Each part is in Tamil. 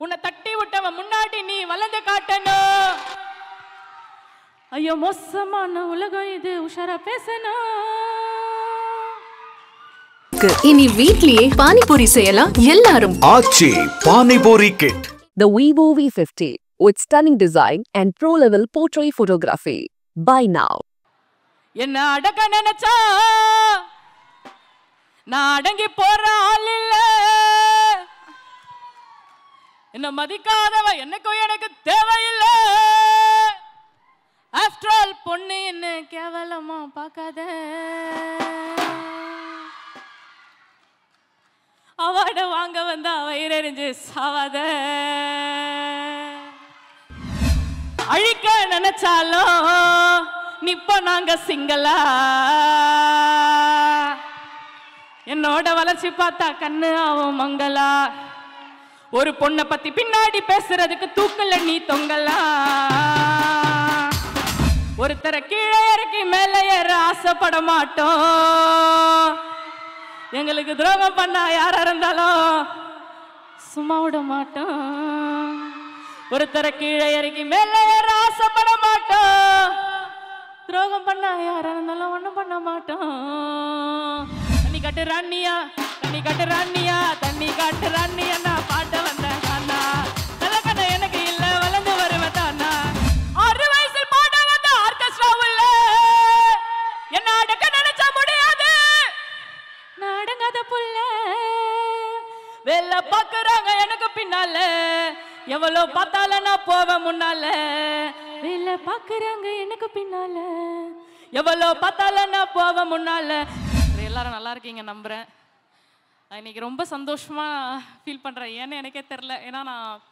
உன்னை தட்டி விட்டவன் முன்னாடி நீ வளர்ந்து காட்டணும். ஐயோ மோசமான உலகம் இது, உஷாரா பேசணும். இனி வீட்லயே பானிபூரி செய்யலாம் எல்லாரும். Aachi panipuri kit. The Vivo V50 with stunning design and pro-level portrait photography. Buy now. என்ன அடக்க நினைச்சா நான் அடங்கி போற ஆள் இல்ல. என்ன மதிக்காதவ என்னக்கும் எனக்கு தேவையில்லை. ஆஃப்டர் ஆல் பொண்ணு என்ன கேவலமா பார்க்காத. அவார்ட வாங்க வந்தா வயிறறிஞ்சு சாவாத. அழிக்க நினைச்சாலும் நிப்ப நாங்க சிங்களா. என்னோட வளர்ச்சி பார்த்தா கண்ணு ஆவும் மங்களா. ஒரு பொண்ணை பத்தி பின்னாடி பேசுறதுக்கு தூக்கல நீ தொங்கலா. ஒருத்தர கீழே இறக்கி மேல ஏற ஆசைப்பட மாட்டோம். எங்களுக்கு துரோகம் பண்ணா யாரா இருந்தாலும் சும்மா விட மாட்டோம். ஒருத்தர கீழே இறக்கி மேல ஏற ஆசைப்பட மாட்டோம். துரோகம் பண்ணா யாரா இருந்தாலும் ஒண்ணும் பண்ண மாட்டோம். தண்ணி கட்டு ராணியா, தண்ணி கட்டு ராணியா, தண்ணி காட்டு ராணியா. நான் பாட்ட வந்தேன் கானா, நல்ல எனக்கு இல்ல வளர்ந்து வருவேன் தானா. 6 வயசில் பாட வந்த ஆர்கெஸ்ட்ரா உள்ள என்ன அடக்க நினைச்சா முடியாது. நான் அடங்காத புள்ள. வேலை பாக்குறாங்க எனக்கு பின்னால, எவ்வளோ பார்த்தால நான் போவேன் முன்னால. வேலை பாக்குறாங்க எனக்கு பின்னால, எவ்வளோ பார்த்தால நான் போவேன் முன்னால. எல்லாரும் நல்லா இருக்கீங்க நம்புறேன். இன்னைக்கு ரொம்ப சந்தோஷமா ஃபீல் பண்றேன். ஏன்னு எனக்கே தெரியல. ஏன்னா நான்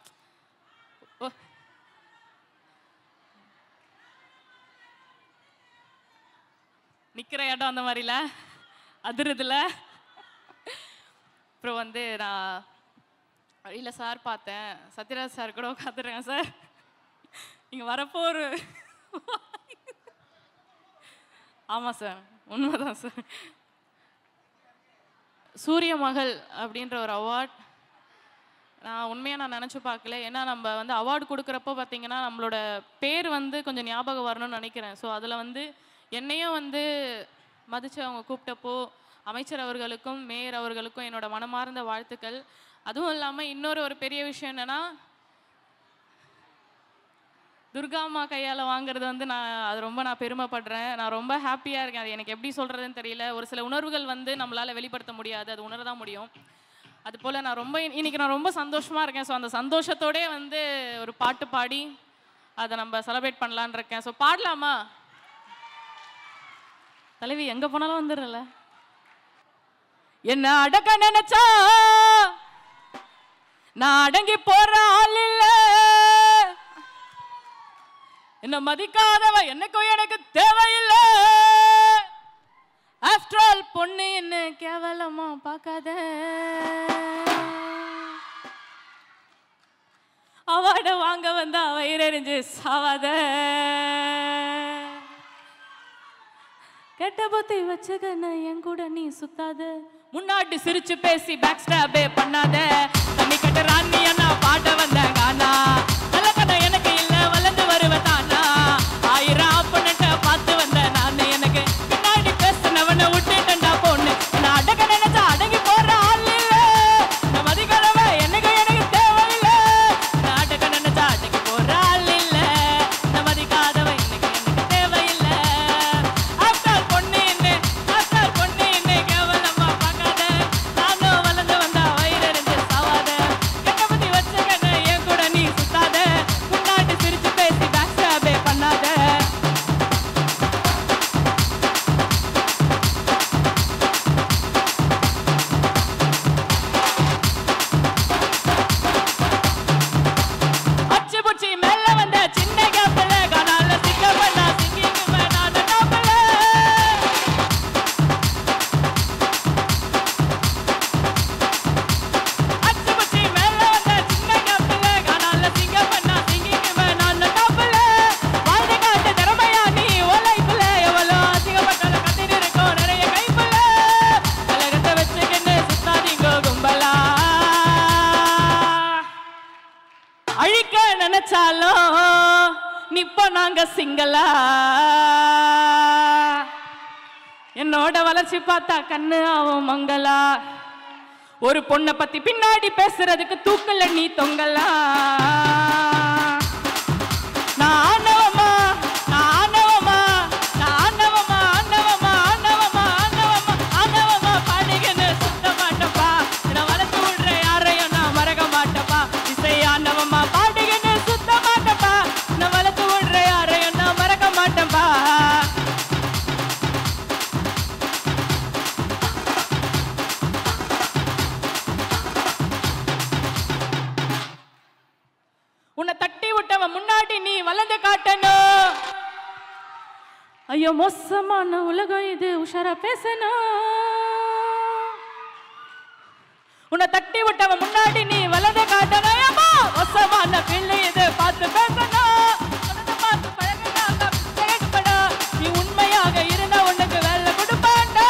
நிக்கிற இடம் அந்த மாதிரில அதிருதுல. அப்புறம் வந்து நான் வழியில் சார் பார்த்தேன். சத்யராஜ் சார் கூட உட்காந்துருக்கேன். சார் இங்கே வரப்போ ஒரு ஆமாம் சார், உண்மைதான் சார். சூரிய மகள் அப்படின்ற ஒரு அவார்ட் நான் உண்மையாக நான் நினச்சி பார்க்கல. ஏன்னா நம்ம வந்து அவார்டு கொடுக்குறப்போ பார்த்தீங்கன்னா நம்மளோட பேர் வந்து கொஞ்சம் ஞாபகம் வரணும்னு நினைக்கிறேன். ஸோ அதில் வந்து என்னையும் வந்து மதித்து அவங்க கூப்பிட்டப்போ அமைச்சர் அவர்களுக்கும் மேயர் அவர்களுக்கும் என்னோட மனமார்ந்த வாழ்த்துக்கள். அதுவும் இல்லாமல் இன்னொரு ஒரு பெரிய விஷயம் என்னென்னா, துர்கா அம்மா கையால் வாங்குறது வந்து அது ரொம்ப பெருமைப்படுறேன். நான் ரொம்ப ஹாப்பியாக இருக்கேன். அது எனக்கு எப்படி சொல்கிறதுன்னு தெரியல. ஒரு சில உணர்வுகள் வந்து நம்மளால் வெளிப்படுத்த முடியாது, அது உணர தான் முடியும். அதுபோல் இன்னைக்கு நான் ரொம்ப சந்தோஷமாக இருக்கேன். ஸோ அந்த சந்தோஷத்தோடே வந்து ஒரு பாட்டு பாடி அதை நம்ம செலிப்ரேட் பண்ணலான் இருக்கேன். ஸோ பாடலாமா? தலைவி எங்கே போனாலும் வந்துடுறல. என்ன அடக்க நினைச்சா நான் அடங்கி போற ஆள் இல்ல. என்ன மதிக்காதவ என்னக்கும் எனக்கு தேவையில்லை. ஆஃப்டர் ஆல் பொண்ணு என்ன கேவலமா பார்க்காத. அவார்ட வாங்க வந்தா வயிறறிஞ்சு சாவாத. கெட்ட புத்தி வச்சுக்கன என் கூட நீ சுத்தாத. முன்னாடி சிரிச்சு பேசி பேக் ஸ்டாபே பண்ணாத. தண்ணி கட்ட ராணியா நான் பாட்ட வந்தேன் கானா, நல்ல கதை எனக்கு இல்ல வளர்ந்து வருவேன் தானா. 1000 ஆப்பனட்ட பார்த்து வந்தேன் நான், எனக்கு பின்னாடி பேசினவனை விட்டுட்டா பொண்ணு. நான் அடக்க நினைச்சா அடங்கி போற ஆள் இல்ல. நான் மதிக்கிறவ எனக்கு தேவையில்லை. நான் அடக்க நினைச்சா அடங்கி போற ஆள் இல்ல. நான் மதிக்காதவ எனக்கு தேவையில்லை. ஆஃப்டர் பொண்ணு என்ன கேவலமா பார்க்காத. நானும் வளர்ந்து வந்தா வயிறறிஞ்சு சாவாத. அழிக்க நினைச்சாலும் நிப்ப நாங்க சிங்களா. என்னோட வளர்ச்சி பார்த்தா கண்ணு ஆவும் மங்களா. ஒரு பொண்ணை பத்தி பின்னாடி பேசுறதுக்கு தூக்கல நீ தொங்கலா. நான் ஆனவமா நான் ஆனவமா நான் ஆனவமா ஆனவமா ஆனவமா ஆனவமா ஆனவமா பாடுகன்னு சுத்த மாட்டப்பா. நான் வளர்த்து விடுற யாரையும் நான் மறக்க மாட்டப்பா. இசை ஆனவமா பாடுகன்னு சுத்த மாட்டப்பா. நான் வளர்த்து விடுற யாரையும் நான் மறக்க மாட்டப்பா. உன்னை தட்டி விட்டவன் முன்னாடி நீ வளர்ந்து காட்டணும். ஐயோ மோசமான உலகம் இது, உஷாரா பேசணும். உன்னை தட்டி விட்டவன் முன்னாடி நீ வளர்ந்து காட்டணும். ஏமா மோசமான பிள்ளை இது, பார்த்து பேசணும். பார்த்து பழகினா நீ உண்மையாக இருந்தா உனக்கு வேலை கொடுப்பாண்டா.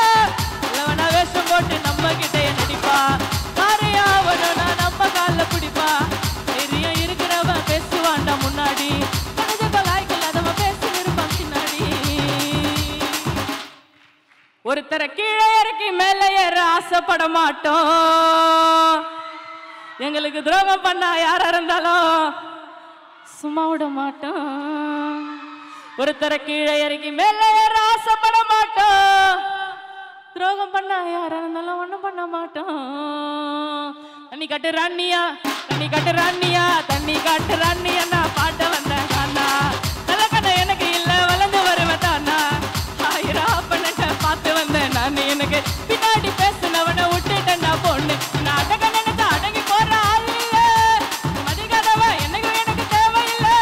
இல்லவனா வேஷம் போட்டு நம்ம கிட்டே நடிப்பா. காரையாவனா நம்ம கால பிடிப்பா. தைரியம் இருக்கிறவன் பேசுவான்டா முன்னாடி. ஒருத்தரை கீழே இறக்கி மேலே ஏற ஆசைப்பட மாட்டோம். எங்களுக்கு துரோகம் பண்ணா யாரா இருந்தாலும் சும்மா விட மாட்டோம். ஒருத்தரை கீழே இறக்கி மேலே ஏற ஆசைப்பட மாட்டோம். துரோகம் பண்ணா யாரா இருந்தாலும் ஒண்ணும் பண்ண மாட்டோம். தண்ணி காட்டு ராணியா தண்ணி காட்டு ராணியா தண்ணி காட்டு ராணியா நான் பாட்ட வந்தேன் காணா. தலைக்கண்ண எனக்கு இல்ல வளர்ந்து வருவேன் தானா. ஆயிரம் பண்ண பார்த்து வந்தேன் நான். எனக்கு பின்னாடி பேசுனவனை விட்டுட்டேன் நான் பொண்ணு. நான் அடங்க நினைச்சா அடங்கி போற ஆள் இல்ல. மதிக்காதவ எனக்கு எனக்கு தேவையில்லை.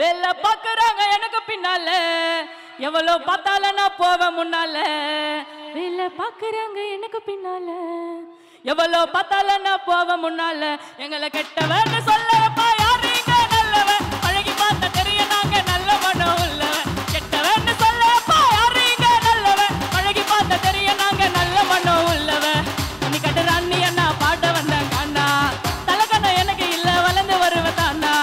வேலை பாக்குறாங்க எனக்கு பின்னால, எவ்வளோ பார்த்தால நான் போவேன் முன்னால. வேலை பாக்குறாங்க எனக்கு பின்னால, எவ்வளோ பார்த்தால நான் போவேன் முன்னால. எங்களை கெட்டவன் சொல்லப்பா யாரு இங்க நல்லவன். பழகி பார்த்த தெரிய நாங்க நல்ல மனம் உள்ளவன். கெட்டவன் சொல்லப்பா யாரு இங்க நல்லவன். பழகி பார்த்த தெரிய நாங்க நல்ல மனம் உள்ளவன். நீ கட்டுறான் நீ என்ன பாட்ட வந்தேன் காண்டா. தலைக்கண்ண எனக்கு இல்ல வளர்ந்து வருவேன் தானா.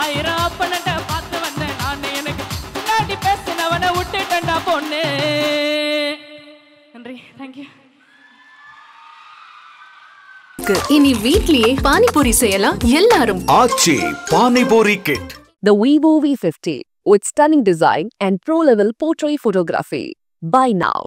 ஆயிரம் அப்பனட்ட பார்த்து வந்தேன் நான். எனக்கு முன்னாடி பேசினவனை விட்டுட்டேன்டா பொண்ணு. நன்றி, தேங்க்யூ. இனி வீட்லயே பானிபூரி செய்யலாம் எல்லாரும். Aachi panipuri kit. The Vivo V50 with stunning design and pro-level portrait photography. Buy now.